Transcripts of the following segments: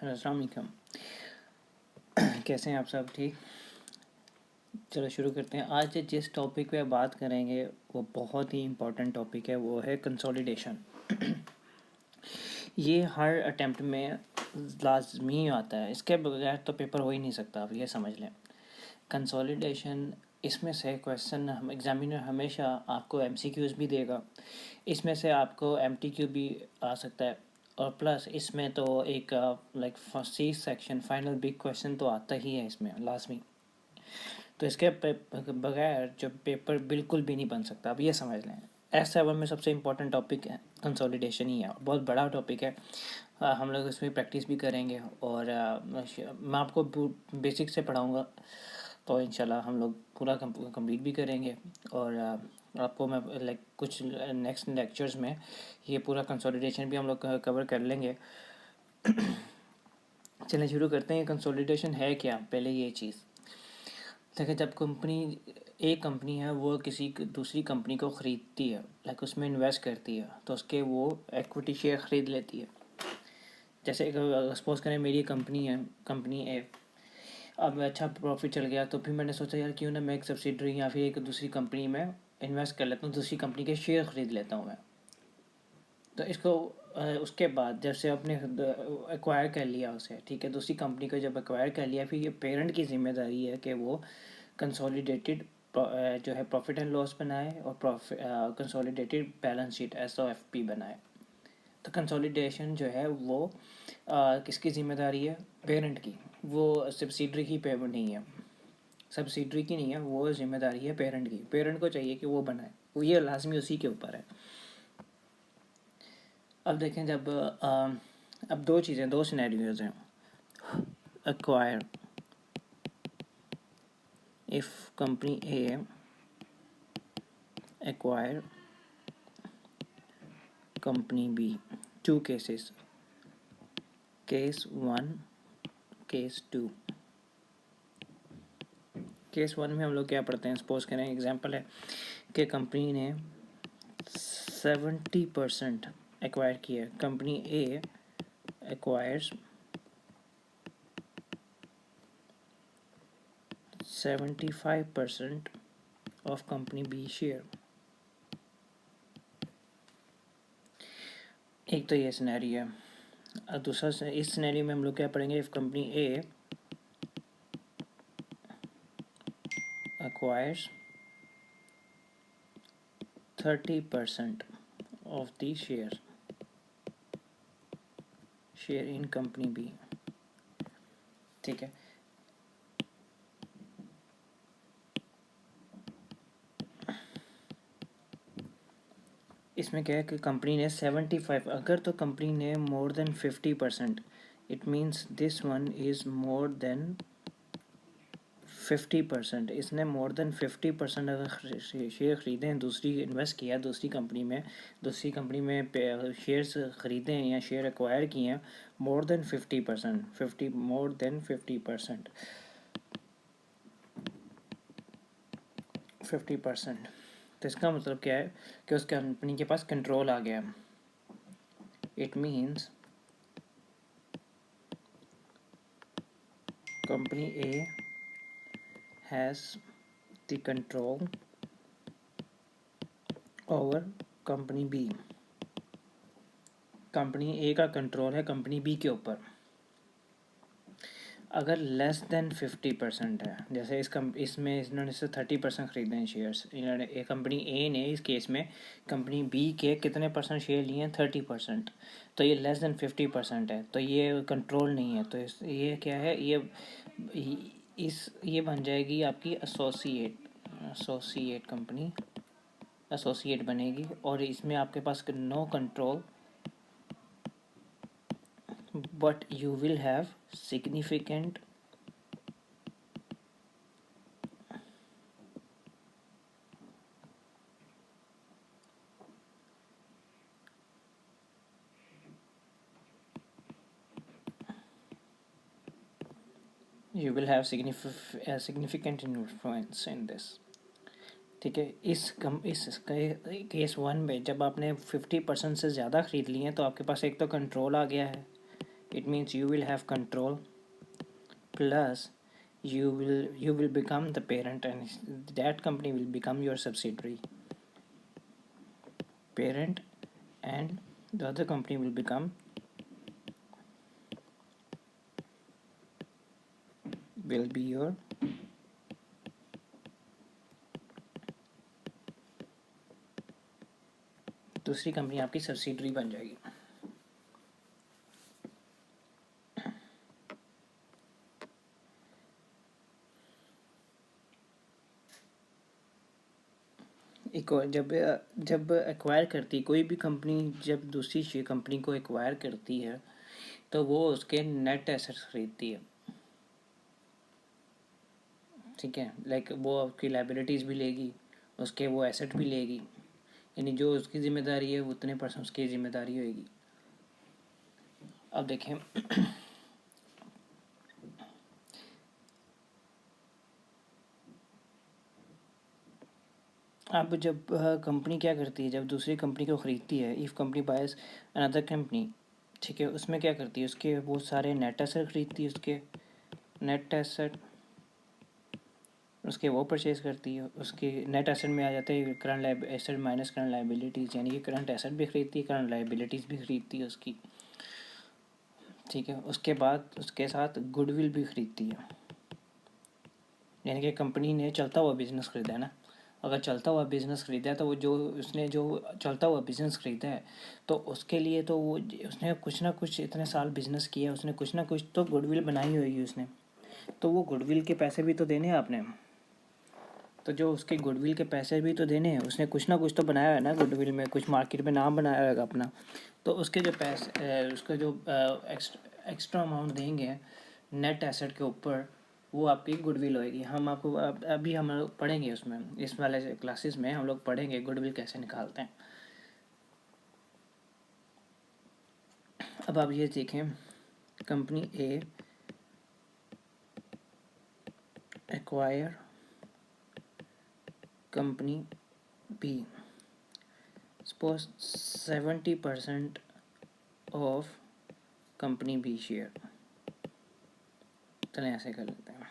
अस्सलाम वालेकुम। कैसे हैं आप सब? ठीक। चलो शुरू करते हैं। आज जिस टॉपिक पे बात करेंगे वो बहुत ही इम्पोर्टेंट टॉपिक है, वो है कंसोलिडेशन। ये हर अटेम्प्ट में लाजमी आता है, इसके बगैर तो पेपर हो ही नहीं सकता, आप ये समझ लें। कंसोलिडेशन, इसमें से क्वेश्चन हम एग्जामिनर हमेशा आपको एमसीक्यूज़ भी देगा, इसमें से आपको एमटीक्यू भी आ सकता है, और प्लस इसमें तो एक like C section final big question तो आता ही है इसमें लाजमी। तो इसके बगैर जो पेपर बिल्कुल भी नहीं बन सकता, आप ये समझ लें। S7 में सबसे इम्पोर्टेंट टॉपिक है कंसोलिडेशन ही है, बहुत बड़ा टॉपिक है। हम लोग इसमें प्रैक्टिस भी करेंगे और मैं आपको बेसिक से पढ़ाऊँगा, तो इंशाल्लाह हम लोग पूरा कंप्लीट भी करेंगे। और आपको मैं लाइक कुछ नेक्स्ट लेक्चर्स में ये पूरा कंसोलिडेशन भी हम लोग कवर कर लेंगे। चलिए शुरू करते हैं। कंसोलिडेशन है क्या, पहले ये चीज़ देखिए। जब एक कंपनी है वो किसी दूसरी कंपनी को ख़रीदती है, लाइक उसमें इन्वेस्ट करती है, तो उसके वो एक्विटी शेयर ख़रीद लेती है। जैसे सपोज़ करें मेरी कंपनी है, कंपनी ए। अब अच्छा प्रॉफिट चल गया, तो फिर मैंने सोचा यार क्यों ना मैं एक सब्सिडरी या फिर एक दूसरी कंपनी में इन्वेस्ट कर लेता हूँ, दूसरी कंपनी के शेयर ख़रीद लेता हूँ मैं। तो इसको उसके बाद जब से आपने एक्वायर कर लिया उसे, ठीक है, दूसरी कंपनी को जब एक्वायर कर लिया, फिर ये पेरेंट की जिम्मेदारी है कि वो कंसोलिडेटेड जो है प्रॉफिट एंड लॉस बनाए और कंसोलिडेटेड बैलेंस शीट SOFP बनाए। तो कंसोलिडेशन जो है वो किसकी ज़िम्मेदारी है? पेरेंट की। वो सब्सिडरी की पेमेंट नहीं है, सब्सिडरी की नहीं है, वो ज़िम्मेदारी है पेरेंट की। पेरेंट को चाहिए कि वो बनाए, वो ये लाजमी उसी के ऊपर है। अब देखें, जब अब दो चीज़ें, दो सिनेरियोज हैं। Acquire, if company A acquire company B, two cases, case 1, case 2। Case 1 में हम लोग क्या पढ़ते हैं? सपोज करें एग्जांपल है कि कंपनी ने 70% एक्वायर किया। Company A acquires 75% of company B share. एक तो ये सिनेरियो है। और दूसरा, इस सिनेरियो में हम लोग क्या पढ़ेंगे? If company A acquires 30% of the share in company B, ठीक है। इसमें क्या है कि कंपनी ने 75, अगर तो कंपनी ने more than 50%, it means this one is more than 50%। इसने मोर देन 50% अगर शेयर ख़रीदे हैं, दूसरी इन्वेस्ट किया दूसरी कंपनी में, दूसरी कंपनी में शेयर्स ख़रीदे हैं या शेयर एक्वायर किए हैं मोर देन 50%, मोर देन 50%, 50%। तो इसका मतलब क्या है कि उस कंपनी के पास कंट्रोल आ गया। It means company A has the control over company B. Company A का कंट्रोल है कंपनी बी के ऊपर। अगर लेस देन 50% है, जैसे इसमें इन्होंने से 30% ख़रीदे हैं शेयर्स, इन्होंने कंपनी ए ने इस केस में कंपनी बी के कितने परसेंट शेयर लिए हैं? 30%। तो ये लेस देन 50% है, तो ये कंट्रोल नहीं है। तो ये क्या है? ये बन जाएगी आपकी एसोसिएट कंपनी, एसोसिएट बनेगी, और इसमें आपके पास no control, but you will have significant significant influence in this, ठीक है। इस केस 1 में जब आपने 50% से ज़्यादा ख़रीद लिए हैं, तो आपके पास एक तो कंट्रोल आ गया है, It means you will have control, plus you will become the parent, and that company will become your subsidiary parent, and the other company will be your दूसरी कंपनी आपकी सब्सिडरी बन जाएगी। एक और जब एक्वायर करती कोई भी कंपनी, जब दूसरी कंपनी को एक्वायर करती है तो वो उसके नेट एसेट्स खरीदती है, ठीक है। लाइक वो आपकी लाइबिलिटीज़ भी लेगी, उसके वो एसेट भी लेगी, यानी जो उसकी ज़िम्मेदारी है वो उतने % उसकी ज़िम्मेदारी होगी। अब देखें अब जब कंपनी क्या करती है, जब दूसरी कंपनी को ख़रीदती है, if company bias another company, ठीक है, उसमें क्या करती है, उसके वो सारे नेट एसेट खरीदती है, उसके नेट एसेट उसके वो परचेज़ करती है। उसके नेट एसेट में आ जाते हैं current asset minus current liabilities, यानी कि करंट एसेट भी खरीदती है, करंट लाइबिलिटीज़ भी खरीदती है उसकी, ठीक है। उसके बाद उसके साथ गुडविल भी खरीदती है, यानी कि कंपनी ने चलता हुआ बिज़नेस ख़रीदा है ना। अगर चलता हुआ बिज़नेस ख़रीदा है तो वो उसने जो चलता हुआ बिज़नेस ख़रीदा है तो उसके लिए तो वो उसने कुछ ना कुछ इतने साल बिज़नेस किया, उसने कुछ ना कुछ तो गुडविल बनाई होगी उसने, तो वो गुडविल के पैसे भी तो देने हैं आपने। तो जो उसके गुडविल के पैसे भी तो देने हैं, उसने कुछ ना कुछ तो बनाया है ना गुडविल में, कुछ मार्केट में नाम बनाया होगा अपना। तो उसके जो पैसे उसका जो एक्स्ट्रा अमाउंट देंगे नेट एसेट के ऊपर, वो आपकी गुडविल होएगी। हम आपको अभी हम लोग पढ़ेंगे उसमें, इस वाले क्लासेस में हम लोग पढ़ेंगे गुडविल कैसे निकालते हैं। अब आप ये देखें, company A acquire company B, suppose 70% of company B share, चलें ऐसे कर लेते हैं।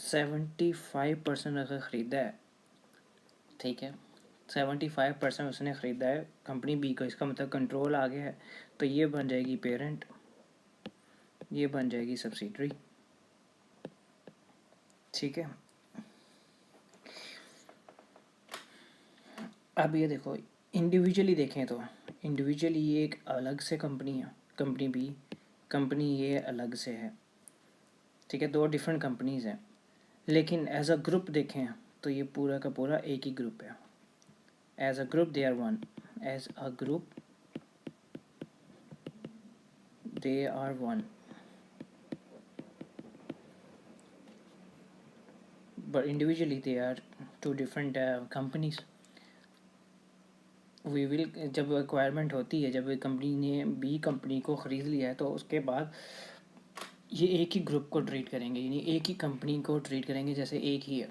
75% अगर ख़रीदा है, ठीक है, 75% उसने ख़रीदा है कंपनी बी को, इसका मतलब कंट्रोल आ गया है, तो ये बन जाएगी पेरेंट, ये बन जाएगी सब्सिडरी, ठीक है। अब ये देखो, इंडिविजुअली देखें तो इंडिविजुअली ये एक अलग से कंपनी है, कंपनी बी, कंपनी ये अलग से है, ठीक है, दो डिफरेंट कंपनीज़ हैं। लेकिन एज अ ग्रुप देखें तो ये पूरा का पूरा एक ही ग्रुप है। As a group they are one, as a group they are one, but individually they are two different companies. We will, जब रिक्वायरमेंट होती है, जब कंपनी ने बी कंपनी को ख़रीद लिया है तो उसके बाद ये एक ही ग्रुप को ट्रीट करेंगे, यानी एक ही कंपनी को ट्रीट करेंगे जैसे एक ही है।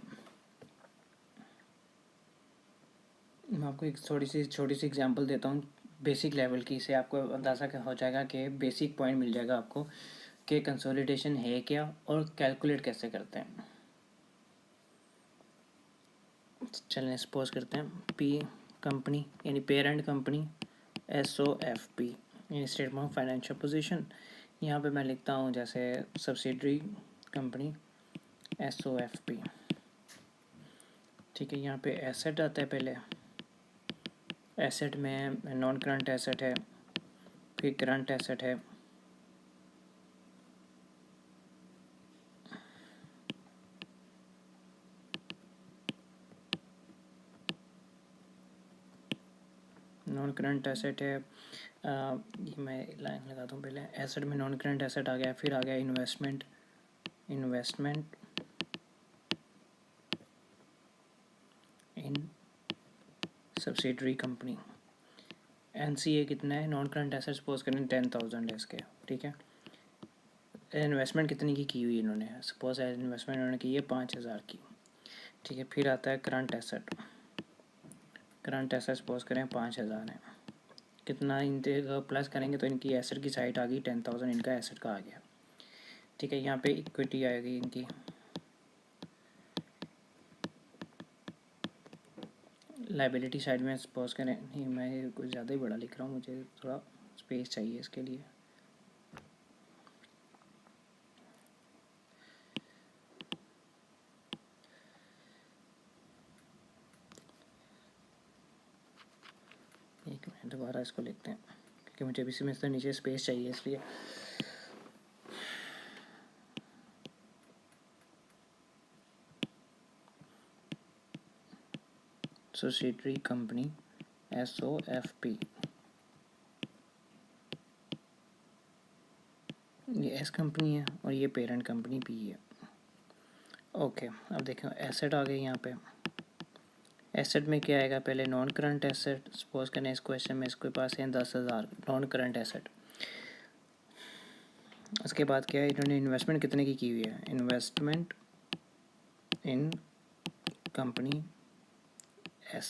मैं आपको एक छोटी सी एग्जांपल देता हूँ बेसिक लेवल की, इससे आपको अंदाज़ा हो जाएगा कि बेसिक पॉइंट मिल जाएगा आपको कि कंसोलिडेशन है क्या और कैलकुलेट कैसे करते हैं। चलें सपोज करते हैं पी कंपनी यानी पेरेंट कंपनी, SOFP यानी स्टेटमेंट ऑफ फाइनेंशियल पोजीशन। यहाँ पे मैं लिखता हूँ जैसे सब्सिडरी कंपनी SOFP, ठीक है। यहाँ पे एसेट आता है, पहले एसेट में नॉन करंट एसेट है, फिर करंट एसेट है, नॉन करंट एसेट है, ये मैं लाइन लगा दूँ पहले, एसेट में नॉन करंट एसेट आ गया, फिर आ गया इन्वेस्टमेंट इन सब्सिडरी कंपनी। NCA कितना है, नॉन करंट एसेट सपोज करें 10,000 है इसके, ठीक है। इन्वेस्टमेंट कितनी की हुई इन्होंने, सपोज इन्वेस्टमेंट इन्होंने की है 5,000 की, ठीक है। फिर आता है करंट एसेट सपोज करें 5,000 है, कितना इनके प्लस करेंगे तो इनकी एसेट की साइड आ गई 10,000, इनका एसेट का आ गया। ठीक है, यहाँ पे इक्विटी आएगी इनकी, लाइबिलिटी साइड में सपोज करें, नहीं मैं कुछ ज़्यादा ही बड़ा लिख रहा हूँ, मुझे थोड़ा स्पेस चाहिए इसके लिए। एक मिनट, दोबारा इसको लिखते हैं क्योंकि मुझे भी इसमें से नीचे स्पेस चाहिए इसलिए। सब्सिडरी कंपनी SOFP, ये एस कंपनी है और ये पेरेंट कंपनी P है। ओके, अब देखो एसेट आ गए यहाँ पे। एसेट में क्या आएगा, पहले नॉन करंट एसेट, सपोज करें इस क्वेश्चन में इसके पास है 10,000 नॉन करंट एसेट। उसके बाद क्या है, इन्होंने इन्वेस्टमेंट कितने की हुई है, इन्वेस्टमेंट इन कंपनी S।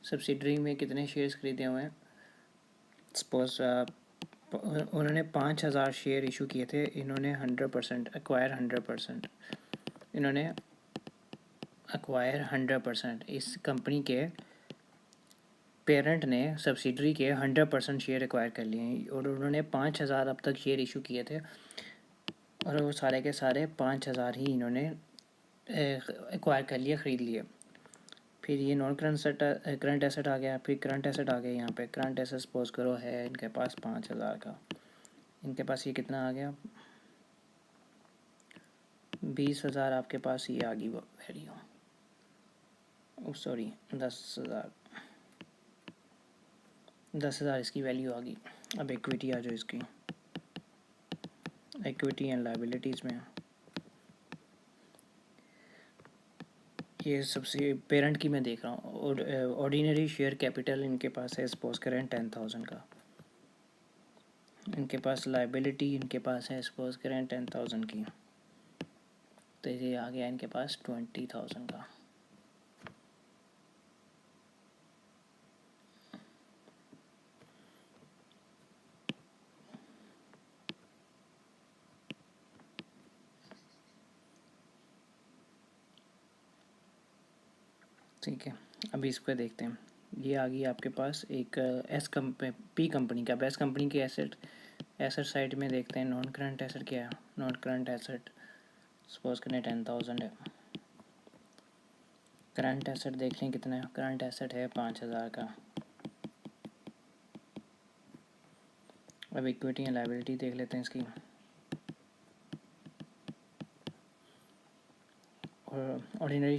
सब्सिडरी में कितने शेयर्स खरीदे हुए हैं, सपोज उन्होंने 5,000 शेयर इशू किए थे, इन्होंने 100% एक्वायर 100%, इन्होंने एक्वायर 100%, इस कंपनी के पेरेंट ने सब्सिडरी के 100% शेयर एक्वायर कर लिए हैं और उन्होंने 5,000 अब तक शेयर इशू किए थे और वो सारे के सारे 5,000 ही इन्होंने एक्वायर कर लिए, ख़रीद लिए। फिर ये नॉन करंट एसेट आ गया, फिर करंट एसेट आ गया। यहाँ पे करंट एसेट सपोज करो है इनके पास 5,000 का, इनके पास ये कितना आ गया 20,000, आपके पास ये आ गई वैल्यू, सॉरी 10,000 इसकी वैल्यू आ गई। अब इक्विटी आ जाओ इसकी, इक्विटी एंड लाइबिलिटीज़ में ये सबसे पेरेंट की मैं देख रहा हूँ। ऑर्डिनरी शेयर कैपिटल इनके पास है सपोज करें 10,000 का, इनके पास लाइबिलिटी इनके पास है सपोज करें 10,000 की, तो ये आ गया इनके पास 20,000 का। ठीक है, अभी इसको देखते हैं। ये आ गई आपके पास एक P कंपनी का, बेस्ट कंपनी की एसेट साइड में देखते हैं। नॉन करंट एसेट क्या है, नॉन करंट एसेट सपोज करें 10,000 है। करंट एसेट देख लें कितना है, करंट एसेट है 5,000 का। अब इक्विटी एंड लायबिलिटी देख लेते हैं इसकी, और ऑर्डिनरी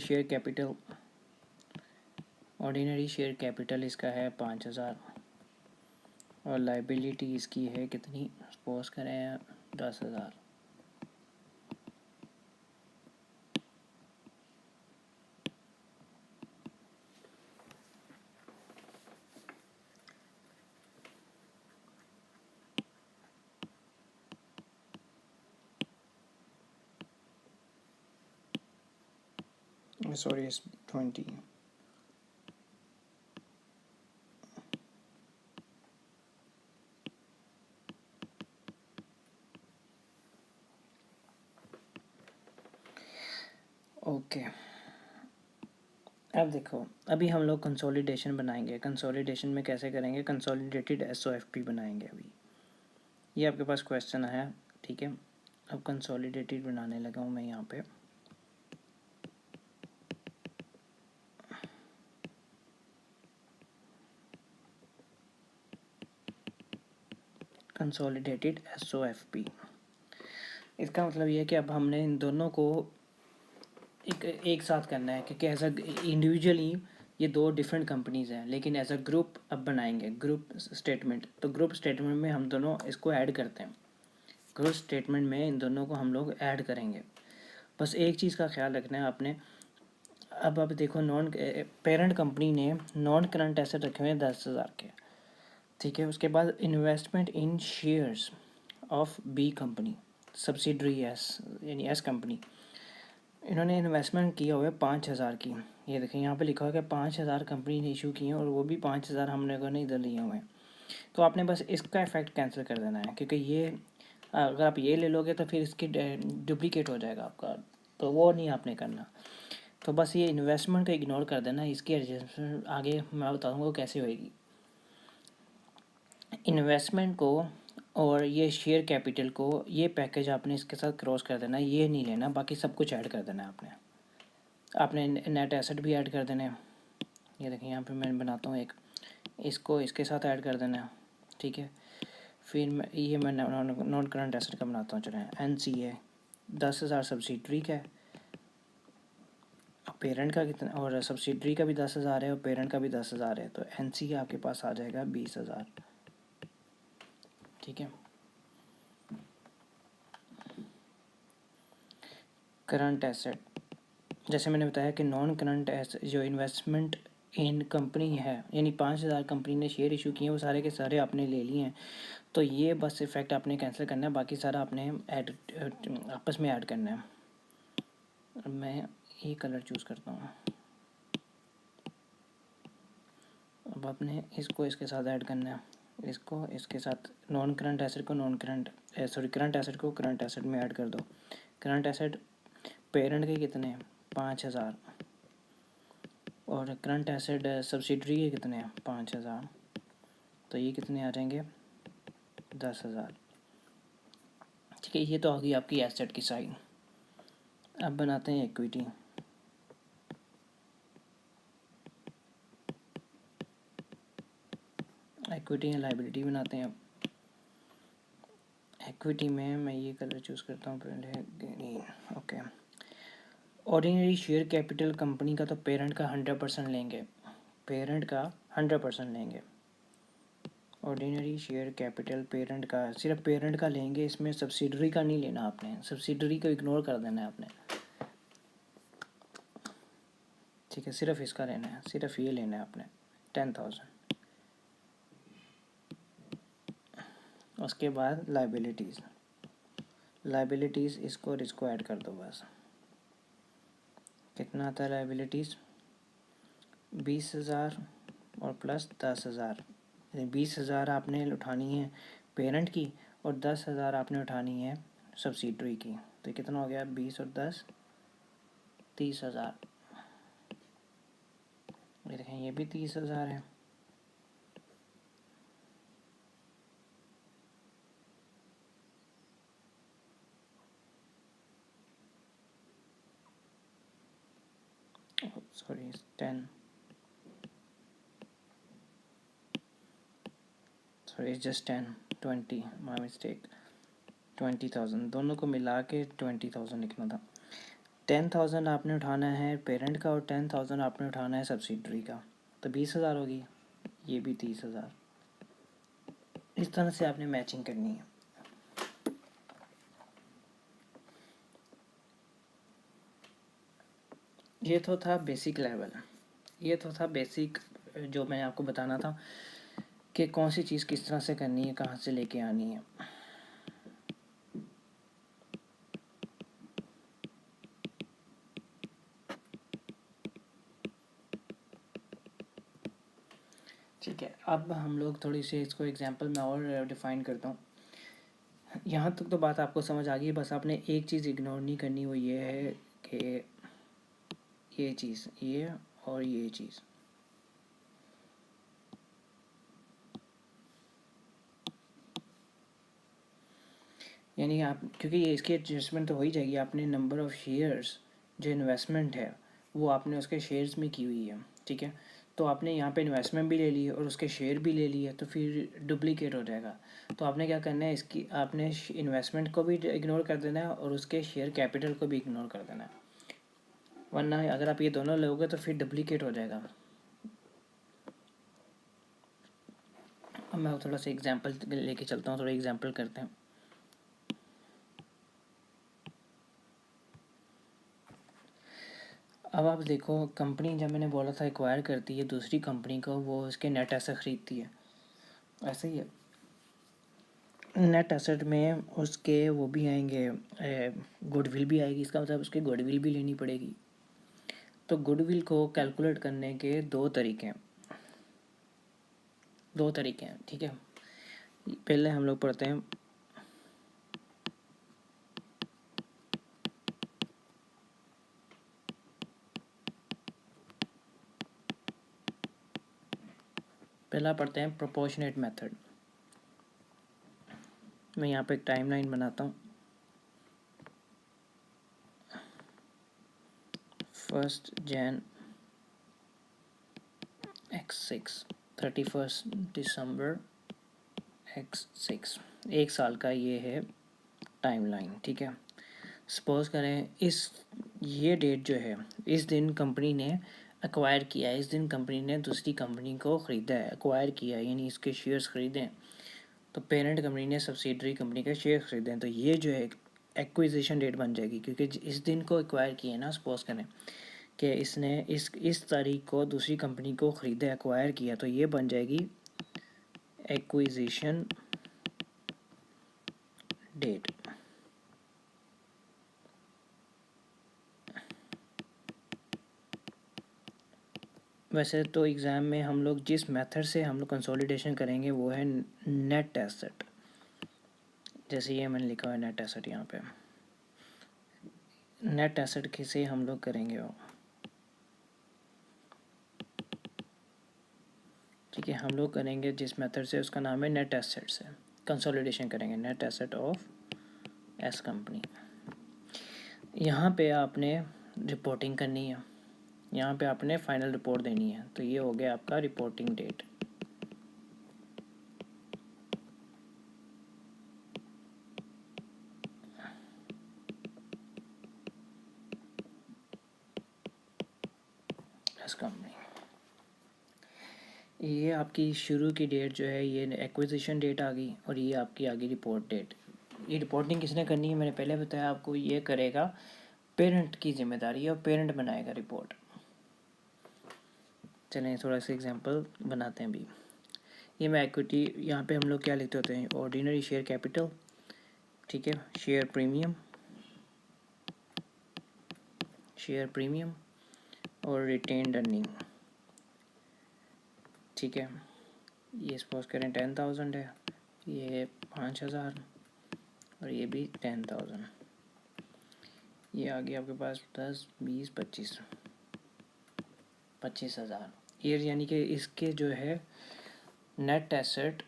शेयर कैपिटल इसका है 5,000 और लाइबिलिटी इसकी है कितनी, सपोज करें 10,000। सॉरी 20। ओके, अब देखो अभी हम लोग कंसोलिडेशन बनाएंगे। कंसोलिडेशन में कैसे करेंगे, कंसोलिडेटेड SOFP बनाएंगे। अभी ये आपके पास क्वेश्चन आया, ठीक है। अब कंसोलिडेटेड बनाने लगा हूँ मैं यहाँ पे। कंसोलिडेटेड SOFP, इसका मतलब ये है कि अब हमने इन दोनों को एक साथ करना है, क्योंकि एज अ इंडिविजुअली ये दो डिफरेंट कंपनीज़ हैं, लेकिन एज अ ग्रुप अब बनाएंगे ग्रुप स्टेटमेंट। तो ग्रुप स्टेटमेंट में हम दोनों इसको ऐड करते हैं, ग्रुप स्टेटमेंट में इन दोनों को हम लोग ऐड करेंगे। बस एक चीज़ का ख्याल रखना है आपने। अब देखो, पेरेंट कंपनी ने नॉन करंट एसेट रखे हुए हैं 10,000 के, ठीक है। उसके बाद investment in shares of B company, subsidiary S यानी S कंपनी, इन्होंने इन्वेस्टमेंट किया हुआ है 5,000 की। ये देखें यहाँ पे लिखा हुआ है कि 5,000 कंपनी ने इशू किए हैं और वो भी 5,000 हम लोगों ने इधर लिए हुए हैं। तो आपने बस इसका इफ़ेक्ट कैंसिल कर देना है, क्योंकि ये अगर आप ये ले लोगे तो फिर इसकी डुप्लीकेट हो जाएगा आपका, तो वो नहीं आपने करना। तो बस ये इन्वेस्टमेंट को इग्नोर कर देना, इसकी एडजस्टमेंट आगे मैं बताऊँगा वो कैसे होएगी। इन्वेस्टमेंट को और ये शेयर कैपिटल को, ये पैकेज आपने इसके साथ क्रॉस कर देना, ये नहीं लेना, बाकी सब कुछ ऐड कर देना है आपने नेट एसेट भी ऐड कर देने हैं। ये देखिए यहाँ पे मैं बनाता हूँ एक, इसको इसके साथ ऐड कर देना है, ठीक है। फिर मैं नॉन करंट एसेट का बनाता हूँ, चलें NCA 10,000 सब्सिडरी का है, पेरेंट का कितना, और सब्सिडरी का भी 10,000 है और पेरेंट का भी 10,000 है, तो NCA आपके पास आ जाएगा 20,000, ठीक है। करंट एसेट, जैसे मैंने बताया कि नॉन करंट एसेट जो इन्वेस्टमेंट इन कंपनी है, यानी 5,000 कंपनी ने शेयर इशू किए हैं, वो सारे के सारे आपने ले लिए हैं, तो ये बस इफ़ेक्ट आपने कैंसिल करना है, बाकी सारा आपने ऐड आपस में ऐड करना है। मैं ये कलर चूज़ करता हूँ। अब आपने इसको इसके साथ ऐड करना है, इसको इसके साथ, नॉन करंट एसेट को करंट एसेट को करंट एसेट में ऐड कर दो। करंट एसेट पेरेंट के कितने हैं, 5,000, और करंट एसेट सब्सिडरी के कितने हैं, 5,000, तो ये कितने आ जाएंगे, 10,000, ठीक है। ये तो होगी आपकी एसेट की साइड। अब बनाते हैं इक्विटी। इक्विटी एंड लायबिलिटी बनाते हैं। अब इक्विटी में मैं ये कलर चूज़ करता हूँ पहले, green, okay. Ordinary share capital company का तो पेरेंट का 100% लेंगे, पेरेंट का 100% लेंगे। ऑर्डिनरी शेयर कैपिटल पेरेंट का, सिर्फ पेरेंट का लेंगे, इसमें सब्सिडरी का नहीं लेना आपने, सब्सिडरी को इग्नोर कर देना है आपने, ठीक है। सिर्फ इसका लेना है, सिर्फ ये लेना है आपने 10,000। उसके बाद लाइबिलिटीज़ इसको और इसको ऐड कर दो बस। कितना आता है लाइबिलिटीज़, 20,000 और प्लस 10,000, 20,000 आपने उठानी है पेरेंट की और 10,000 आपने उठानी है सब्सिडरी की, तो कितना हो गया, 20 और 10 30,000। ये देखें ये भी 30,000 है। Sorry 10, sorry just 10, 20, my mistake, 20,000 दोनों को मिला के 20,000 लिखना था। 10,000 आपने उठाना है पेरेंट का और 10,000 आपने उठाना है सब्सिडरी का, तो 20,000 होगी, ये भी 30,000। इस तरह से आपने मैचिंग करनी है। ये तो था बेसिक लेवल, ये तो था बेसिक जो मैं आपको बताना था कि कौन सी चीज़ किस तरह से करनी है, कहाँ से लेके आनी है। ठीक है, अब हम लोग थोड़ी सी इसको एग्जांपल में और डिफ़ाइन करता हूँ। यहाँ तक तो बात आपको समझ आ गई, बस आपने एक चीज़ इग्नोर नहीं करनी, वो ये है कि ये चीज़, ये और ये चीज़, यानी आप, क्योंकि ये इसकी एडजस्टमेंट तो हो ही जाएगी, आपने नंबर ऑफ़ शेयर्स जो इन्वेस्टमेंट है वो आपने उसके शेयर्स में की हुई है, ठीक है। तो आपने यहाँ पे इन्वेस्टमेंट भी ले ली है और उसके शेयर भी ले लिए, तो फिर डुप्लीकेट हो जाएगा। तो आपने क्या करना है, इसकी आपने इन्वेस्टमेंट को भी इग्नोर कर देना है और उसके शेयर कैपिटल को भी इग्नोर कर देना है, वरना अगर आप ये दोनों लोगे तो फिर डुप्लीकेट हो जाएगा। अब मैं थोड़ा सा एग्जांपल लेके चलता हूँ, थोड़ा एग्जांपल करते हैं। अब आप देखो, कंपनी जब मैंने बोला था एक्वायर करती है दूसरी कंपनी को, वो उसके नेट एसेट ख़रीदती है, ऐसे ही है। नेट एसेट में उसके वो भी आएंगे, गुडविल भी आएगी, इसका मतलब उसकी गुडविल भी लेनी पड़ेगी। तो गुडविल को कैलकुलेट करने के दो तरीके हैं, ठीक है। पहले हम लोग पढ़ते हैं प्रोपोर्शनेट मेथड। मैं यहाँ पे एक टाइमलाइन बनाता हूँ। 1 Jan x6, 31 December x6, एक साल का ये है टाइमलाइन। ठीक है, सपोज करें ये डेट जो है, इस दिन कंपनी ने एक्वायर किया है, इस दिन कंपनी ने दूसरी कंपनी को ख़रीदा है, एक्वायर किया है यानी इसके शेयर्स ख़रीदे हैं। तो पेरेंट कंपनी ने सब्सिडरी कंपनी के शेयर ख़रीदे हैं, तो ये जो है एक्विजिशन डेट बन जाएगी, क्योंकि इस दिन को एक्वायर किया है ना। सपोज करें कि इसने इस तारीख को दूसरी कंपनी को ख़रीदा, एक्वायर किया, तो ये बन जाएगी एक्विजिशन डेट। वैसे तो एग्ज़ाम में हम लोग जिस मेथड से हम लोग कंसोलिडेशन करेंगे वो है नेट एसेट। जैसे ये मैंने लिखा है नेट एसेट, यहाँ पे नेट एसेट किसे हम लोग करेंगे वो, ठीक है। हम लोग करेंगे जिस मेथड से, उसका नाम है नेट एसेट से कंसोलिडेशन करेंगे, net asset of S company. यहाँ पे आपने रिपोर्टिंग करनी है, यहाँ पे आपने फाइनल रिपोर्ट देनी है, तो ये हो गया आपका रिपोर्टिंग डेट। एस कंपनी, ये आपकी शुरू की डेट जो है ये एक्विजिशन डेट आ गई, और ये आपकी आ गई रिपोर्ट डेट। ये रिपोर्टिंग किसने करनी है, मैंने पहले बताया आपको, ये करेगा पेरेंट की जिम्मेदारी है, और पेरेंट बनाएगा रिपोर्ट। चलें थोड़ा सा एग्जांपल बनाते हैं अभी। ये मैं इक्विटी, यहाँ पे हम लोग क्या लिखते होते हैं, ऑर्डिनरी शेयर कैपिटल, ठीक है, शेयर प्रीमियम और रिटेन्ड अर्निंग, ठीक है। ये सपोज करें 10,000 है, ये 5,000 और ये भी 10,000। ये आ गया आपके पास 10, 20, 25,000 ये, यानी कि इसके जो है नेट एसेट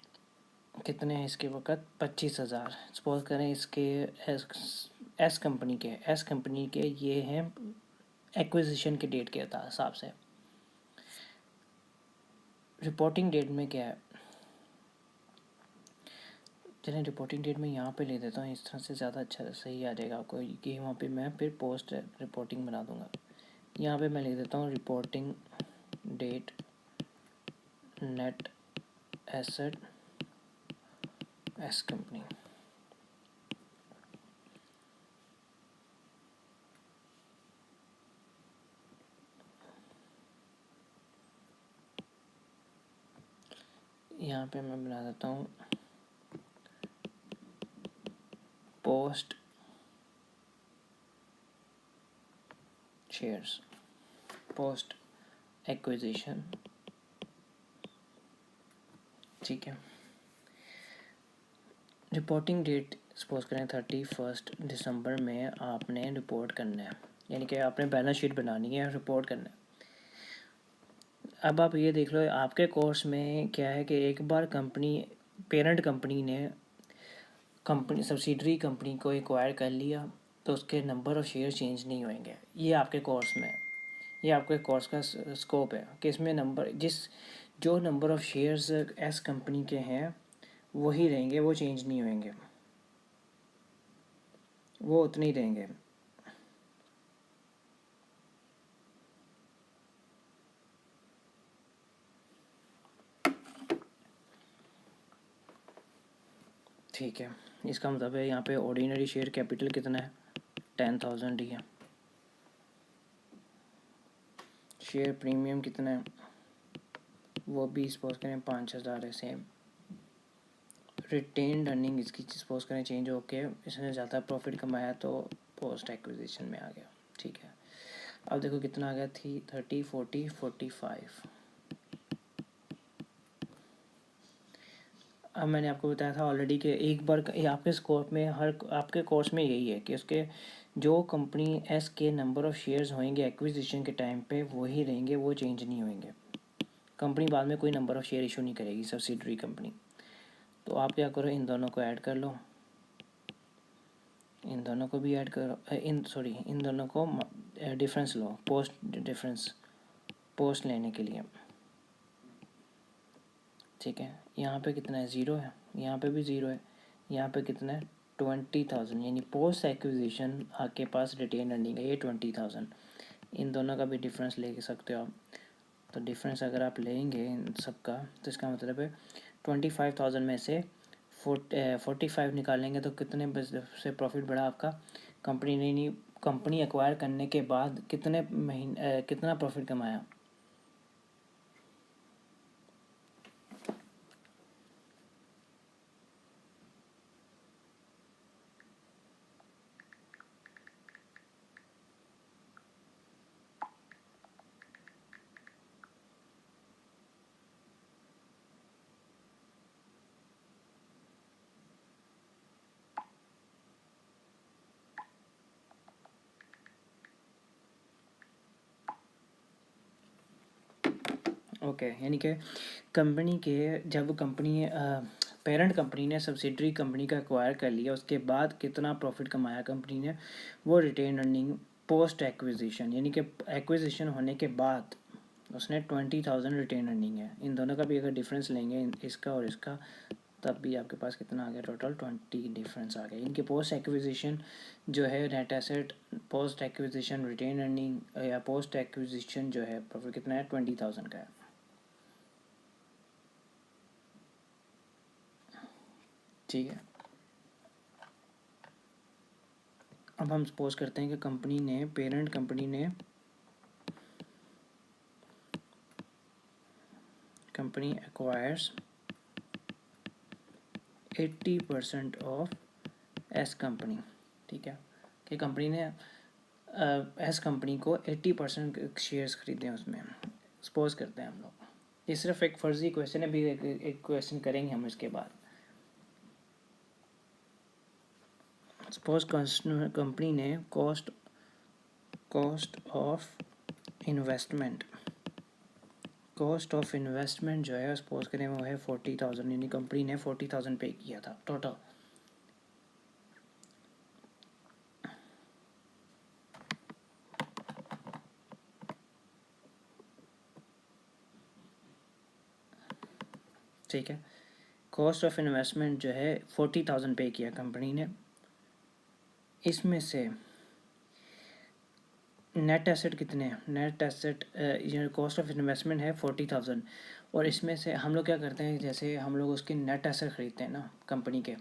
कितने हैं इसके वक्त, 25,000। सपोज करें इसके एस कंपनी के ये हैं एक्विजिशन के डेट के हिसाब से। रिपोर्टिंग डेट में क्या है, चलिए रिपोर्टिंग डेट में यहाँ पे ले देता हूँ, इस तरह से ज़्यादा अच्छा सही आ जाएगा आपको, कि वहाँ पे मैं फिर पोस्ट रिपोर्टिंग बना दूँगा। यहाँ पे मैं लिख देता हूँ reporting date net asset S company. यहाँ पे मैं बना देता हूँ पोस्ट शेयर्स, पोस्ट एक्विजिशन, ठीक है। रिपोर्टिंग डेट सपोज करें 31 दिसंबर में आपने रिपोर्ट करना है, यानी कि आपने बैलेंस शीट बनानी है, रिपोर्ट करना है। अब आप ये देख लो, आपके कोर्स में क्या है कि एक बार पेरेंट कंपनी ने सब्सिडरी कंपनी को एक्वायर कर लिया, तो उसके नंबर ऑफ़ शेयर चेंज नहीं होंगे। ये आपके कोर्स में, ये आपके कोर्स का स्कोप है कि इसमें जो number of shares S company के हैं वही रहेंगे, वो चेंज नहीं होंगे, वो उतने ही रहेंगे। ठीक है, इसका मतलब है यहाँ पे ऑर्डिनरी शेयर कैपिटल कितना है, 10,000 ही है। शेयर प्रीमियम कितना है, वो भी सपोज करें 5,000 है, सेम। रिटेन्ड अर्निंग इसकी सपोज करें चेंज होके इसने ज़्यादा प्रॉफिट कमाया तो पोस्ट एक्विजिशन में आ गया, ठीक है। अब देखो कितना आ गया, 30, 40, 45। अब मैंने आपको बताया था ऑलरेडी कि एक बार ये आपके स्कोप में आपके कोर्स में यही है कि उसके जो कंपनी एस के नंबर ऑफ़ शेयर्स होंगे एक्विजिशन के टाइम पे वही रहेंगे, वो चेंज नहीं होंगे। कंपनी बाद में कोई नंबर ऑफ़ शेयर इशू नहीं करेगी, सब्सिडरी कंपनी। तो आप क्या करो, इन दोनों को ऐड कर लो, इन दोनों को भी ऐड करो, इन दोनों को डिफरेंस लो, पोस्ट लेने के लिए। ठीक है, यहाँ पे कितना है, 0 है, यहाँ पे भी 0 है, यहाँ पे कितना है 20,000, यानी पोस्ट एक्विजिशन आपके पास रिटेन अर्निंग है ये 20,000। इन दोनों का भी डिफरेंस ले सकते हो आप। तो डिफरेंस अगर आप लेंगे इन सब का तो इसका मतलब है 25,000 में से 45 निकालेंगे तो कितने से प्रॉफिट बढ़ा आपका। कंपनी एक्वायर करने के बाद कितना प्रॉफिट कमाया। ओके, यानी कि जब पेरेंट कंपनी ने सब्सिडरी कंपनी का एक्वायर कर लिया, उसके बाद कितना प्रॉफिट कमाया कंपनी ने, वो रिटेन अर्निंग पोस्ट एक्विजिशन, यानी कि एक्विजिशन होने के बाद उसने 20,000 रिटेन अर्निंग है। इन दोनों का भी अगर डिफरेंस लेंगे, इसका और इसका, तब भी आपके पास कितना आ गया, टोटल 20 डिफरेंस आ गया। इनके पोस्ट एक्विजिशन जो है net asset, post acquisition retain earning या पोस्ट एक्विजिशन जो है प्रॉफिट कितना है, 20,000 का है। ठीक है, अब हम सपोज करते हैं कि parent company acquires 80% of S company. ठीक है, कि कंपनी ने एस कंपनी को 80% शेयर्स खरीदे हैं उसमें। सपोज करते हैं हम लोग, ये सिर्फ एक फर्जी क्वेश्चन है, भी एक क्वेश्चन करेंगे हम इसके बाद। सपोज कंपनी ने कॉस्ट ऑफ इन्वेस्टमेंट जो है सपोज करें वो है 40,000, यानी कंपनी ने 40,000 पे किया था टोटल। ठीक है, कॉस्ट ऑफ इन्वेस्टमेंट जो है 40,000 पे किया कंपनी ने। इसमें से नेट एसेट कितने हैं, net asset cost of investment है 40,000, और इसमें से हम लोग क्या करते हैं, जैसे हम लोग उसके नेट एसेट खरीदते हैं ना कंपनी के,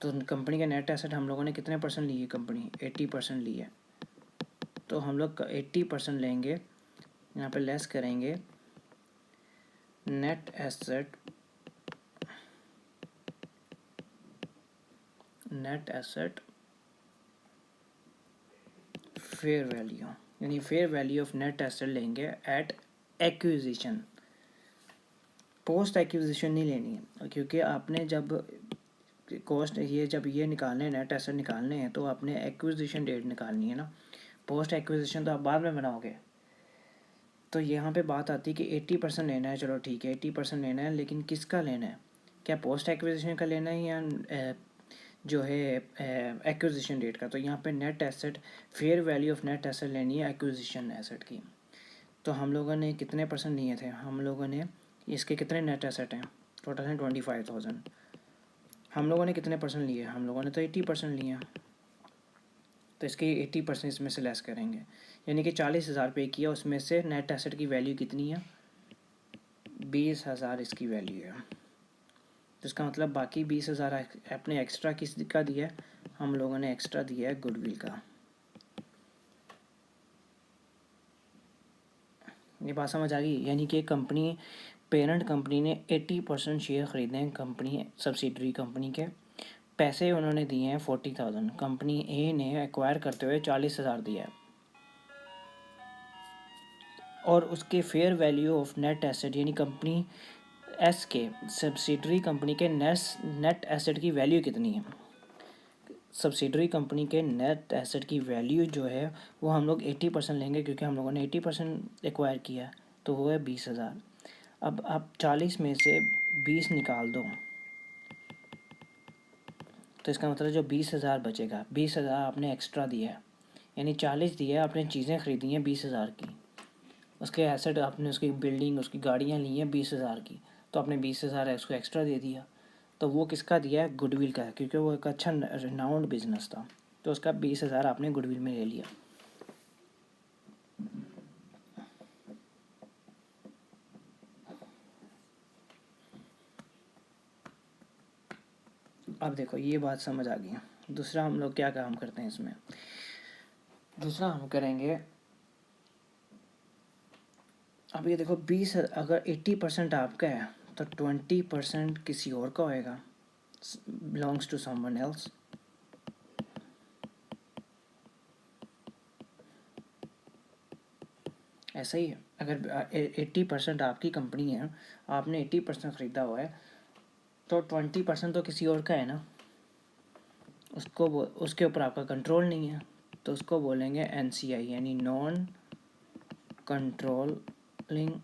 तो कंपनी के नेट एसेट हम लोगों ने कितने परसेंट लिए, कंपनी 80% ली है, तो हम लोग 80% लेंगे, यहाँ पे लेस करेंगे नेट एसेट फेयर वैल्यू, यानी fair value of net asset लेंगे एट एक्विजिशन। पोस्ट एक्विजिशन नहीं लेनी है, क्योंकि आपने जब जब ये निकालने हैं, नेट एसेट निकालने हैं, तो आपने एक्विजिशन डेट निकालनी है ना। पोस्ट एक्विजिशन तो आप बाद में बनाओगे। तो यहाँ पे बात आती है कि 80% लेना है, चलो ठीक है 80% लेना है, लेकिन किसका लेना है, क्या पोस्ट एक्विजिशन का लेना है या जो है एक्विजिशन डेट का। तो यहाँ पे net asset fair value of net asset लेनी है एक्विजिशन एसेट की। तो हम लोगों ने कितने परसेंट लिए थे, हम लोगों ने इसके कितने नेट एसेट हैं, टोटल हैं 25,000। हम लोगों ने कितने परसेंट लिए, हम लोगों ने तो 80% लिए हैं, तो इसके 80% इसमें से लेस करेंगे, यानी कि 40,000 पे किया, उसमें से नेट एसेट की वैल्यू कितनी है, 20,000 इसकी वैल्यू है। तो इसका मतलब बाकी 20,000 अपने एक्स्ट्रा किसका दिया है, हम लोगों ने एक्स्ट्रा दिया है गुडविल का। ये बात समझ आ गई, यानी कि पेरेंट कंपनी ने 80% शेयर खरीदे हैं कंपनी सब्सिडरी कंपनी के, पैसे उन्होंने दिए हैं 40,000, कंपनी ए ने एक्वायर करते हुए 40,000 दिया है, और उसके fair value of net asset, यानी कंपनी एस के सब्सिडरी कंपनी के नेट एसेट की वैल्यू कितनी है। सब्सिडरी कंपनी के नेट एसेट की वैल्यू जो है वो हम लोग 80% लेंगे, क्योंकि हम लोगों ने 80% एक्वायर किया है, तो वो है 20,000। अब आप 40 में से 20 निकाल दो, तो इसका मतलब जो 20,000 बचेगा, 20,000 आपने एक्स्ट्रा दिया है, यानी 40 दिया है, आपने चीज़ें खरीदी हैं 20,000 की, उसके एसेट आपने, उसकी बिल्डिंग, उसकी गाड़ियाँ ली हैं 20,000 की, तो आपने 20,000 उसको एक्स्ट्रा दे दिया। तो वो किसका दिया है, गुडविल का है, क्योंकि वो एक अच्छा रिनाउंड बिजनेस था, तो उसका 20,000 आपने गुडविल में ले लिया। अब देखो ये बात समझ आ गई। दूसरा हम लोग क्या काम करते हैं इसमें, दूसरा हम करेंगे, अब ये देखो 20, अगर 80% आपका है तो 20% किसी और का होएगा, बिलोंग्स टू समवन एल्स। ऐसा ही है, अगर 80% आपकी कंपनी है, आपने 80% ख़रीदा हुआ है, तो 20% तो किसी और का है ना, उसके ऊपर आपका कंट्रोल नहीं है, तो उसको बोलेंगे NCI, यानी नॉन कंट्रोलिंग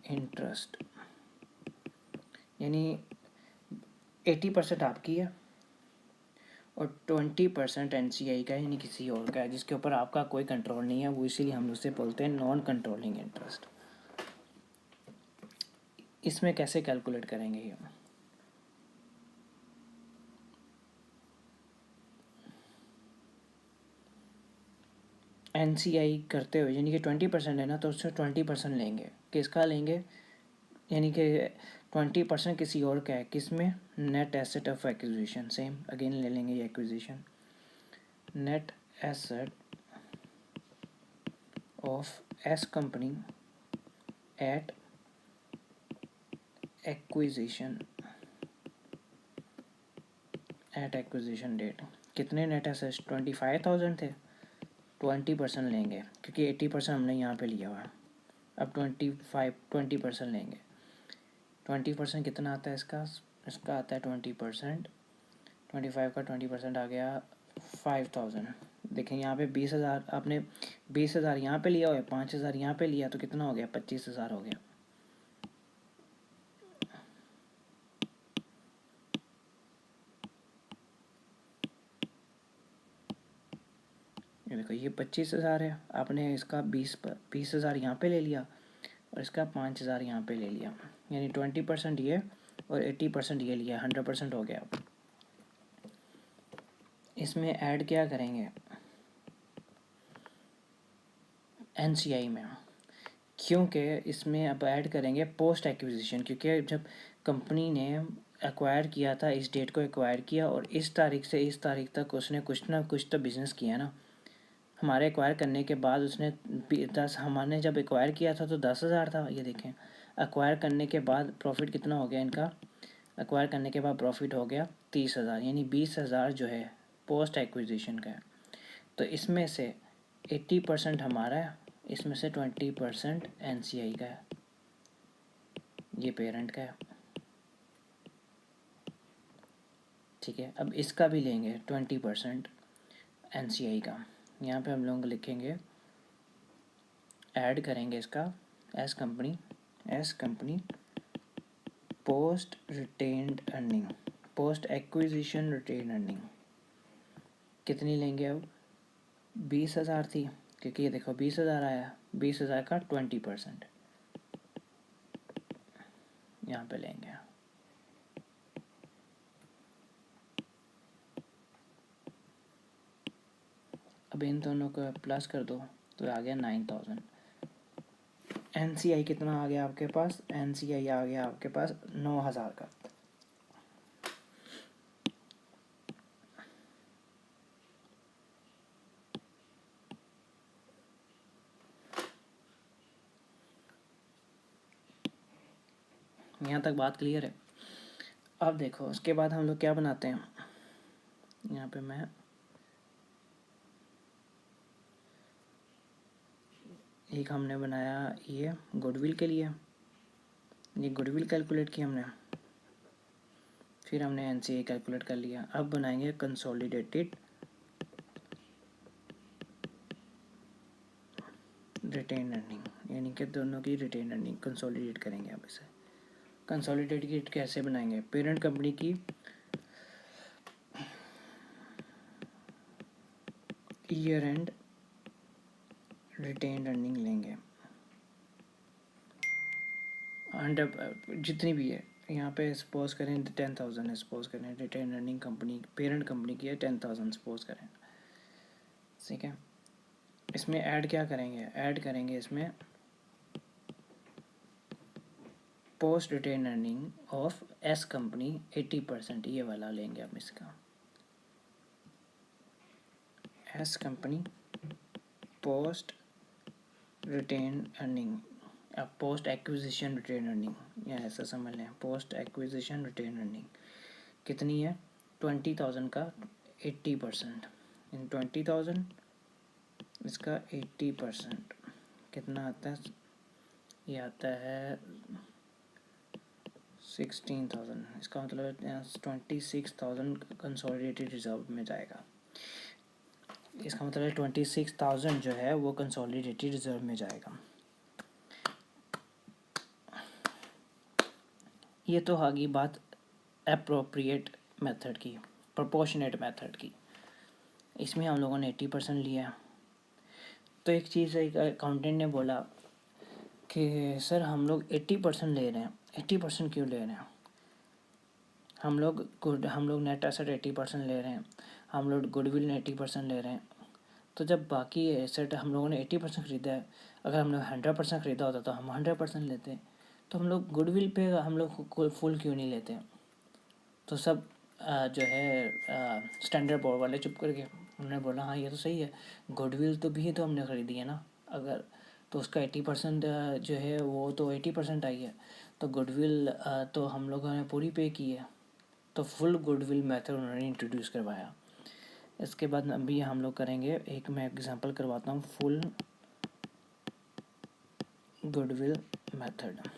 इंटरेस्ट। यानी 80% आपकी है और 20% NCI का है, यानी किसी और का है, जिसके ऊपर आपका कोई कंट्रोल नहीं है, वो इसीलिए हम उसे बोलते हैं नॉन कंट्रोलिंग इंटरेस्ट। इसमें कैसे कैलकुलेट करेंगे ये, NCI करते हुए, यानी कि 20% है ना, तो उससे 20% लेंगे, किसका लेंगे, यानी कि 20% किसी और का है, किस में, net asset of acquisition, same again ले लेंगे ये acquisition, net asset of S company at acquisition date. कितने नेट एसेट्स, 25,000 थे, 20% लेंगे, क्योंकि 80% हमने यहाँ पे लिया हुआ। अब 20% लेंगे, 20% कितना आता है इसका, इसका आता है 20%, 25 का 20% आ गया 5,000। देखें यहाँ पे 20,000 आपने, 20,000 यहाँ पे लिया हुआ है, 5,000 यहाँ पे लिया, तो कितना हो गया, 25,000 हो गया। ये देखो ये 25,000 है, आपने इसका 20,000 यहाँ पे ले लिया और इसका 5,000 यहाँ पे ले लिया, यानी 20% ये और 80% ये लिया, 100% हो गया। इसमें ऐड क्या करेंगे NCI में, क्योंकि इसमें अब ऐड करेंगे पोस्ट एक्विजिशन, क्योंकि जब कंपनी ने एक्वायर किया था, इस डेट को एक्वायर किया और इस तारीख से इस तारीख तक उसने कुछ ना कुछ तो बिज़नेस किया ना। हमारे एक्वायर करने के बाद उसने हमने जब एक्वायर किया था तो 10,000 था, ये देखें एक्वायर करने के बाद प्रॉफिट कितना हो गया इनका, एक्वायर करने के बाद प्रॉफिट हो गया 30,000, यानी 20,000 जो है पोस्ट एक्विजिशन का है। तो इसमें से 80% हमारा है, इसमें से 20% NCI का है, ये पेरेंट का है, ठीक है। अब इसका भी लेंगे 20% NCI का, यहाँ पे हम लोग लिखेंगे, ऐड करेंगे इसका S company post retained earning, post acquisition retain earning कितनी लेंगे, अब 20,000 थी, क्योंकि ये देखो 20,000 आया, 20,000 का 20% यहाँ पे लेंगे। अब इन दोनों को प्लस कर दो तो आ गया 9,000। NCI कितना आ गया आपके पास, NCI आ गया आपके पास 9,000 का। यहाँ तक बात क्लियर है। अब देखो उसके बाद हम लोग क्या बनाते हैं, यहाँ पे मैं एक हमने बनाया ये गुडविल के लिए, ये गुडविल कैलकुलेट की हमने, फिर हमने एनसीए कैलकुलेट कर लिया। अब बनाएंगे कंसोलिडेटेड रिटेन अर्निंग, यानी कि दोनों की रिटेन अर्निंग कंसोलिडेट करेंगे। अब इसे कंसोलिडेटेड कैसे बनाएंगे? पेरेंट कंपनी की ईयर एंड रिटेन अर्निंग लेंगे, 100 जितनी भी है। यहाँ पे सपोज करें 10,000 है, सपोज करें retain earning company parent company की है 10,000 सपोज करें, ठीक है। इसमें ऐड क्या करेंगे? ऐड करेंगे इसमें post retain earning of S company 80%, ये वाला लेंगे हम इसका। S company post retain earning, अब पोस्ट एक्विजिशन रिटेन अर्निंग या ऐसा समझ लें, पोस्ट एक्विजिशन रिटेन अर्निंग कितनी है? 20,000 का 80%, इन 20,000 इसका 80% कितना आता है? ये आता है 16,000। इसका मतलब 26,000 कंसोलिडेटेड रिजर्व में जाएगा। इसका मतलब 26,000 जो है वो कंसोलिडेटेड रिजर्व में जाएगा। ये तो आ गई बात एप्रोप्रिएट मेथड की, प्रोपोर्शनेट मेथड की। इसमें हम लोगों ने 80% लिया। तो एक चीज़ एक अकाउंटेंट ने बोला कि सर हम लोग 80% ले रहे हैं, 80% क्यों ले रहे हैं? हम लोग नेट एसेट 80% ले रहे हैं, हम लोग गुडविल 80% ले रहे हैं। तो जब बाकी एसेट हम लोगों ने 80% ख़रीदा है, अगर हम लोग 100% ख़रीदा होता तो हम 100% लेते। तो हम लोग गुडविल पे हम लोग फुल क्यों नहीं लेते? तो सब जो है स्टैंडर्ड बोर्ड वाले चुप करके उन्होंने बोला हाँ ये तो सही है, गुडविल तो भी तो हमने ख़रीदी है ना, अगर तो उसका 80% जो है वो तो 80% आई है, तो गुडविल तो हम लोगों ने पूरी पे की है। तो फुल गुडविल मेथड उन्होंने इंट्रोड्यूस करवाया। इसके बाद अभी हम लोग करेंगे, एक मैं एग्जांपल करवाता हूँ, फुल गुडविल मेथड।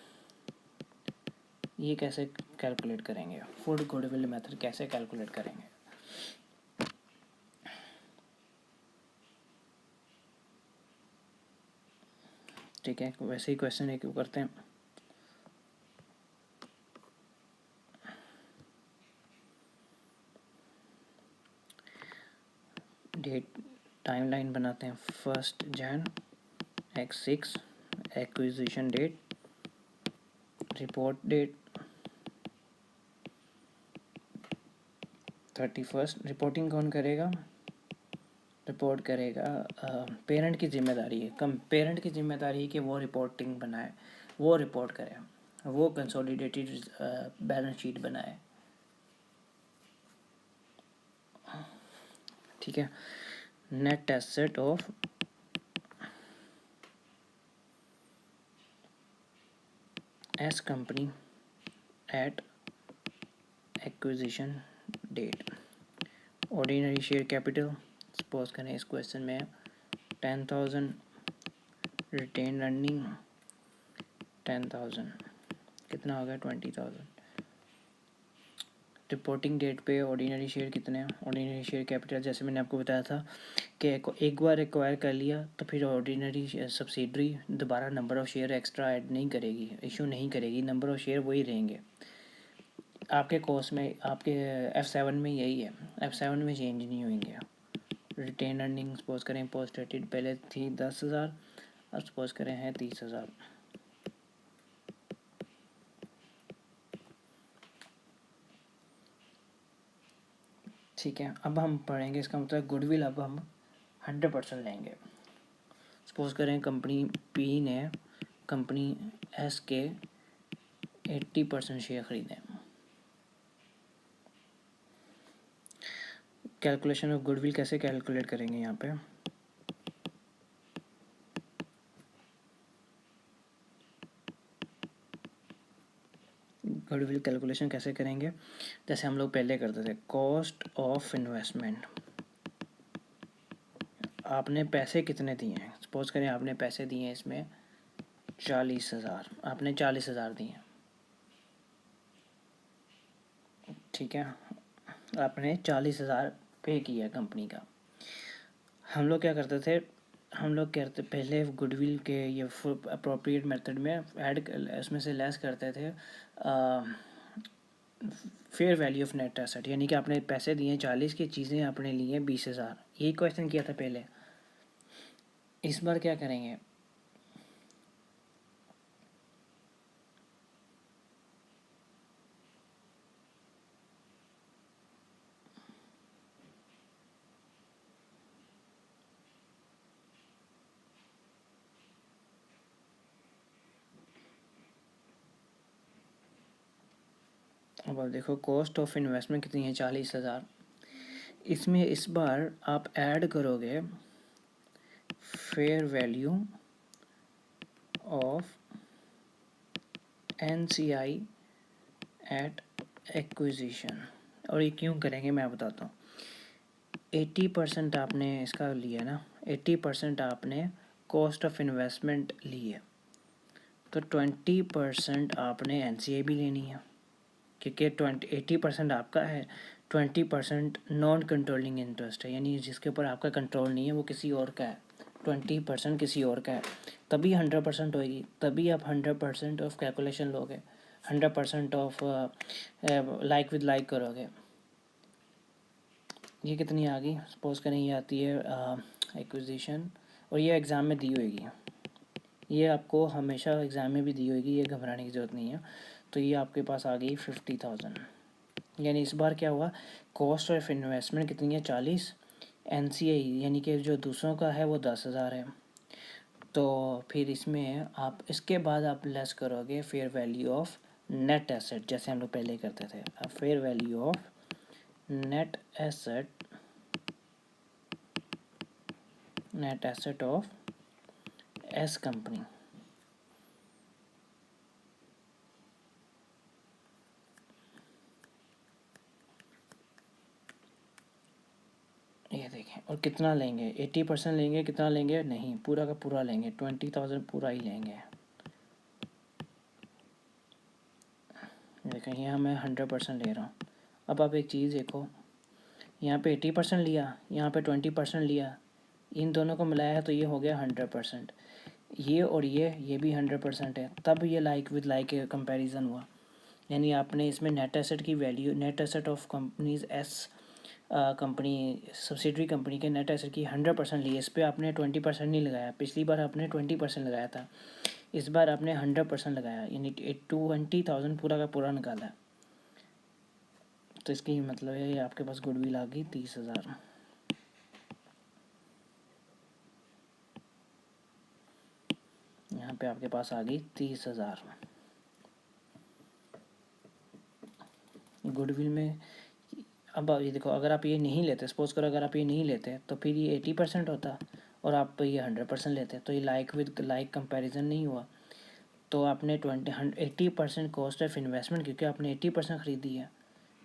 ये कैसे कैलकुलेट करेंगे? फुल गुडविल मेथड कैसे कैलकुलेट करेंगे? ठीक है, वैसे ही क्वेश्चन एक करते हैं। डेट टाइमलाइन बनाते हैं, 1 Jan X6 acquisition date, report date 31। Reporting कौन करेगा? रिपोर्ट करेगा पेरेंट की जिम्मेदारी है, पेरेंट की जिम्मेदारी है कि वो रिपोर्टिंग बनाए, वो रिपोर्ट करे, वो कंसोलिडेटेड बैलेंस शीट बनाए। ठीक है। Net asset of S company at acquisition date, ordinary share capital suppose करें इस क्वेश्चन में 10,000, रिटेन अर्निंग 10,000, कितना होगा 20,000। रिपोर्टिंग डेट पे ऑर्डिनरी शेयर कितने हैं? ऑर्डिनरी शेयर कैपिटल जैसे मैंने आपको बताया था कि एक बार एक्वायर कर लिया तो फिर ऑर्डिनरी सब्सिडरी दोबारा number of share extra add नहीं करेगी, इशू नहीं करेगी, नंबर ऑफ़ शेयर वही रहेंगे। आपके कोर्स में आपके F7 में यही है, F7 में चेंज नहीं होंगे। रिटेन अर्निंग सपोज करें पोस्ट डेटेड पहले थी 10,000, अब सपोज करें है 30,000। ठीक है, अब हम पढ़ेंगे इसका मतलब गुडविल अब हम 100% लेंगे। सपोज करें कंपनी पी ने कंपनी एस के 80% शेयर ख़रीदे। कैलकुलेशन ऑफ गुडविल कैसे कैलकुलेट करेंगे? यहाँ पे गुडविल कैलकुलेशन कैसे करेंगे? जैसे हम लोग पहले करते थे, कॉस्ट ऑफ इन्वेस्टमेंट, आपने पैसे कितने दिए हैं? सपोज करें आपने पैसे दिए हैं इसमें 40,000, आपने 40,000 दिए हैं। ठीक है, आपने 40,000 पे किया कंपनी का। हम लोग क्या करते थे, हम लोग करते पहले गुडविल के ये अप्रोप्रिएट मेथड में ऐड उसमें से लेस करते थे fair value of net asset, यानी कि आपने पैसे दिए 40 की, चीज़ें आपने ली हैं 20,000। यही क्वेश्चन किया था पहले। इस बार क्या करेंगे, अब आप देखो कॉस्ट ऑफ इन्वेस्टमेंट कितनी है, 40,000। इसमें इस बार आप ऐड करोगे fair value of NCI at acquisition. और ये क्यों करेंगे मैं बताता हूँ। 80% आपने इसका लिया ना, 80% आपने कॉस्ट ऑफ इन्वेस्टमेंट ली है, तो 20% आपने NCI भी लेनी है, क्योंकि 80% आपका है, 20% नॉन कंट्रोलिंग इंटरेस्ट है, यानी जिसके ऊपर आपका कंट्रोल नहीं है, वो किसी और का है। 20% किसी और का है, तभी 100% होएगी, तभी आप 100% ऑफ कैलकुलेशन लोगे, 100% ऑफ लाइक विद लाइक करोगे। ये कितनी आ गई, सपोज करें ये आती है एक्विजिशन, और ये एग्ज़ाम में दी होगी, ये आपको हमेशा एग्ज़ाम में भी दी होगी, ये घबराने की ज़रूरत नहीं है। तो ये आपके पास आ गई 50,000, यानी इस बार क्या हुआ, कॉस्ट ऑफ इन्वेस्टमेंट कितनी है 40, NCI यानी कि जो दूसरों का है वो 10,000 है। तो फिर इसमें आप इसके बाद आप लेस करोगे fair value of net asset, जैसे हम लोग पहले करते थे। अब fair value of net asset of S company. ये देखें, और कितना लेंगे, 80% लेंगे, कितना लेंगे, नहीं पूरा का पूरा लेंगे, 20,000 पूरा ही लेंगे। देखें यहाँ मैं 100% ले रहा हूँ। अब आप एक चीज़ देखो, यहाँ पे 80% लिया, यहाँ पे 20% लिया, इन दोनों को मिलाया है तो ये हो गया 100%। ये और ये भी 100% है, तब ये लाइक विद लाइक कंपैरिजन हुआ। यानी आपने इसमें नेट एसेट की value, net asset of companies S company subsidiary company के नेट एसेट की 100% ली, इस पर आपने 20% नहीं लगाया। पिछली बार आपने 20% लगाया था, इस बार आपने 100% लगाया, यानी 20,000 पूरा का पूरा निकाला। तो इसकी मतलब है आपके पास गुडविल आ गई 30,000। यहाँ पे आपके पास आ गई 30,000 गुडविल में। अब ये देखो, अगर आप ये नहीं लेते, सपोज करो अगर आप ये नहीं लेते तो फिर ये 80% होता और आप ये 100% लेते, तो ये लाइक विद लाइक कंपैरिजन नहीं हुआ। तो आपने 80% कॉस्ट ऑफ इन्वेस्टमेंट, क्योंकि आपने 80% ख़रीदी है,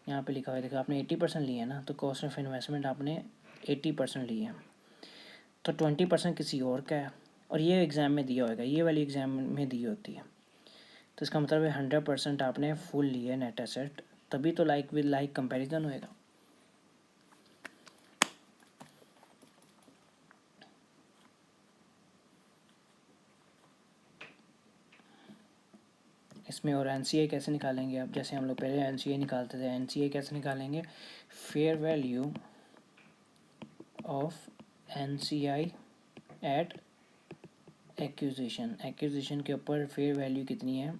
यहाँ पे लिखा हुआ है देखो, आपने 80% लिया है ना, तो कॉस्ट ऑफ इन्वेस्टमेंट आपने 80% ली है, तो 20% किसी और का है, और ये एग्ज़ाम में दिया होगा, ये वाली एग्ज़ाम में दी होती है। तो इसका मतलब है 100% आपने फुल लिया है नेट एसेट, तभी तो लाइक विद लाइक कंपैरिजन होएगा। इसमें और NCI कैसे निकालेंगे आप, जैसे हम लोग पहले NCI निकालते थे, NCI कैसे निकालेंगे, fair value of NCI at acquisition. Acquisition के ऊपर फेयर वैल्यू कितनी है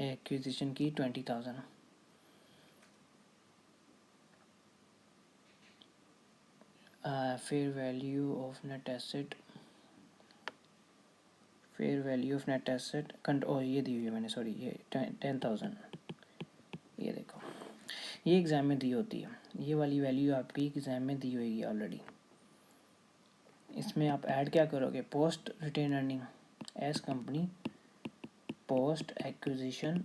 एक्विजिशन की, 20,000। Fair value of net asset, fair value of net asset ये दी हुई है मैंने, सॉरी, ये 10,000। ये देखो, ये एग्ज़ाम में दी होती है, ये वाली वैल्यू आपकी एग्ज़ाम में दी होगी ऑलरेडी। इसमें आप ऐड क्या करोगे, post retain earning S company, post acquisition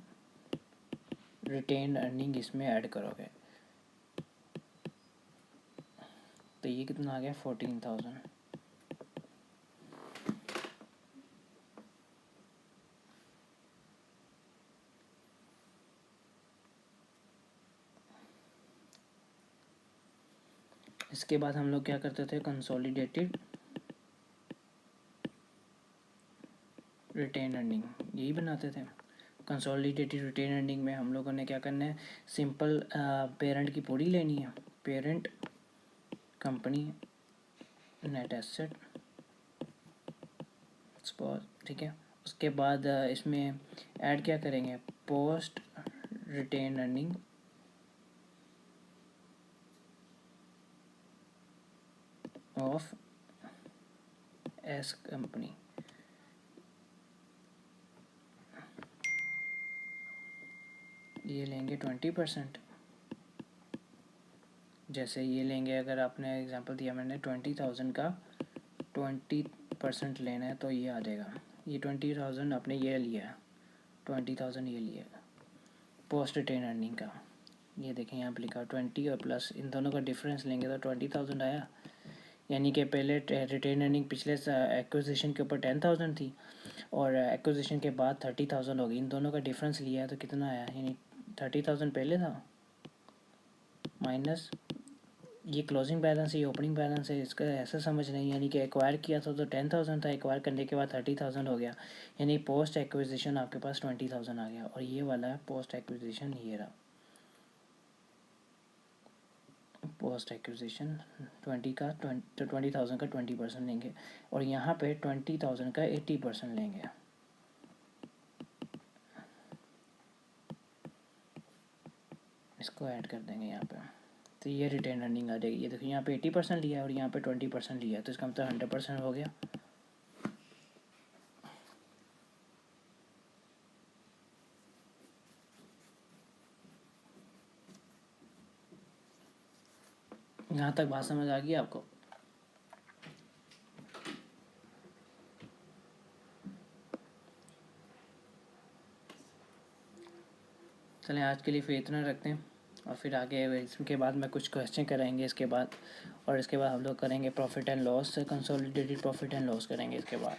retain earning इसमें ऐड करोगे, तो ये कितना आ गया 14,000। इसके बाद हम लोग क्या करते थे, कंसोलिडेटेड रिटेन अर्निंग, यही बनाते थे। कंसोलिडेटेड रिटेन अर्निंग में हम लोगों ने क्या करना है, सिंपल पेरेंट की पूरी लेनी है, पेरेंट कंपनी नेट एसेट, ठीक है। उसके बाद इसमें ऐड क्या करेंगे, post retain earning of S company, ये लेंगे 20%। जैसे ये लेंगे, अगर आपने एग्जांपल दिया मैंने 20,000 का 20% लेना है तो ये आ जाएगा, ये 20,000 आपने ये लिया, 20,000 ये लिया पोस्ट रिटेन अर्निंग का। ये देखें यहाँ पे लिखा 20 और प्लस इन दोनों का डिफरेंस लेंगे तो 20,000 आया। यानी कि पहले रिटेन अर्निंग पिछले एक्विजिशन के ऊपर 10,000 थी और एक्विजिशन के बाद 30,000 हो गई, इन दोनों का डिफरेंस लिया है तो कितना आया, यानी 30,000 पहले था माइनस ये क्लोजिंग बैलेंस है, ये ओपनिंग बैलेंस है। इसका ऐसा समझ नहीं, यानी कि एक्वायर किया था तो 10,000 था, एक्वायर करने के बाद 30,000 हो गया, यानी पोस्ट एक्विजिशन आपके पास 20,000 आ गया। और ये वाला है पोस्ट एक्विजिशन, ये रहा पोस्ट एक्विजिशन 20,000 का 20% लेंगे और यहाँ पे 20,000 का 80% लेंगे। इसको ऐड कर देंगे यहाँ पे, तो ये रिटेन अर्निंग आ जाएगी। ये देखो यहाँ पे 80% लिया है और यहाँ पे 20% लिया है, तो इसका मतलब 100% हो गया। यहाँ तक बात समझ आ गई आपको? चलें आज के लिए फिर इतना रखते हैं और फिर आगे इसके बाद में कुछ क्वेश्चन कराएंगे इसके बाद, और इसके बाद हम लोग करेंगे profit and loss, consolidated profit and loss करेंगे इसके बाद।